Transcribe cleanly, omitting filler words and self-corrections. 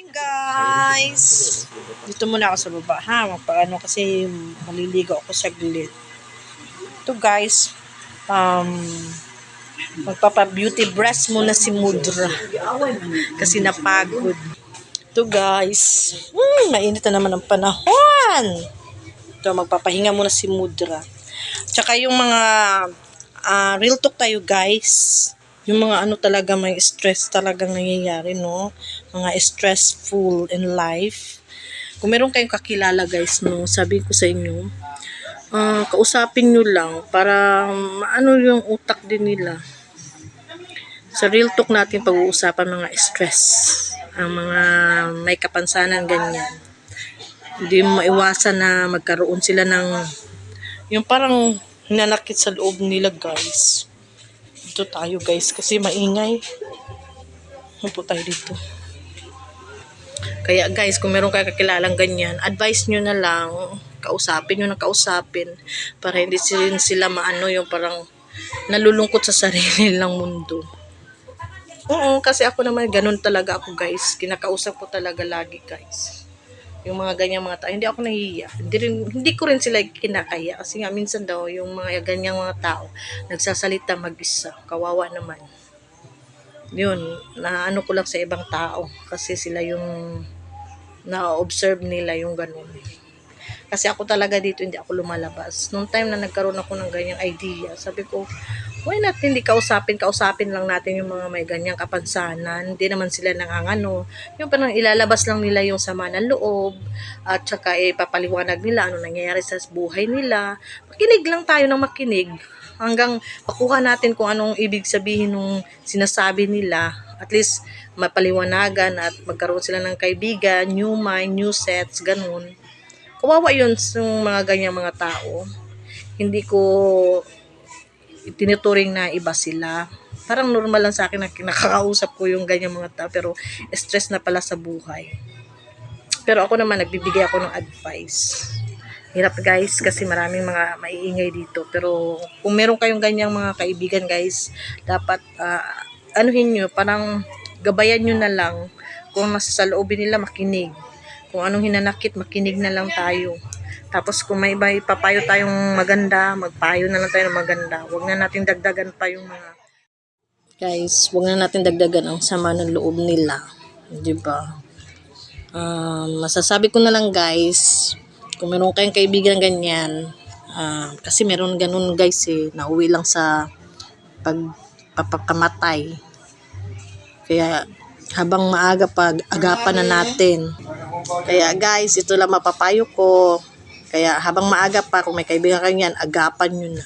Morning guys! Dito muna ako sa baba ha, magpaano kasi maliligo ako saglit. Ito guys, magpapa-beauty breast muna si Mudra kasi napagod. Ito guys, mainit na naman ang panahon. Ito, magpapahinga muna si Mudra. Tsaka yung mga real talk tayo guys. Yung mga ano talaga may stress talagang nangyayari, no? Mga stressful in life. Kung meron kayong kakilala guys, no, sabi ko sa inyo, kausapin nyo lang para maano yung utak din nila. Sa real talk natin pag-uusapan mga stress, ang mga may kapansanan ganyan. Hindi mo maiwasan na magkaroon sila ng yung parang hinanakit sa loob nila guys. Dito tayo guys kasi maingay. Upo tayo dito. Kaya guys, kung meron kayo kakilalang ganyan, advice nyo na lang, kausapin nyo na kausapin para hindi sila maano yung parang nalulungkot sa sarili nilang mundo. Oo, kasi ako naman ganun talaga ako guys. Kinakausap ko talaga lagi guys. Yung mga ganyang mga tao, hindi ako nahihiya. Hindi ko rin sila kinakaya kasi nga minsan daw yung mga ganyang mga tao nagsasalita mag-isa. Kawawa naman. Yun, naano ko lang sa ibang tao kasi sila yung na-observe nila yung ganun. Kasi ako talaga dito hindi ako lumalabas. Noong time na nagkaroon ako ng ganyang idea, sabi ko, why not hindi kausapin lang natin yung mga may ganyang kapansanan. Hindi naman sila nangangano. Yung parang ilalabas lang nila yung sama ng loob at saka papaliwanag nila ano nangyayari sa buhay nila. Makinig lang tayo ng makinig hanggang makuha natin kung anong ibig sabihin nung sinasabi nila. At least mapaliwanagan at magkaroon sila ng kaibigan, new mind, new sets, ganun. Kawawa yun yung mga ganyang mga tao. Hindi ko tinuturing na iba sila. Parang normal lang sa akin na nakakausap ko yung ganyang mga tao pero stress na pala sa buhay. Pero ako naman nagbibigay ako ng advice. Hirap guys kasi maraming mga maiingay dito. Pero kung meron kayong ganyang mga kaibigan guys, dapat anuhin nyo, parang gabayan nyo na lang. Kung nasa sa loobin nila makinig. Kung anong hinanakit, makinig na lang tayo. Tapos kung may iba ipapayo tayong maganda, magpayo na lang tayo ng maganda. Huwag na natin dagdagan pa yung mga... Guys, huwag na natin dagdagan ang sama ng loob nila. Diba? Masasabi ko na lang guys, kung meron kayong kaibigan ganyan, kasi meron ganun guys nauwi lang sa pagpapakamatay. Kaya habang maaga agapan na natin. Kaya guys, ito lang mapapayo ko. Kaya habang maaga pa, kung may kaibigan kanyan, agapan nyo na.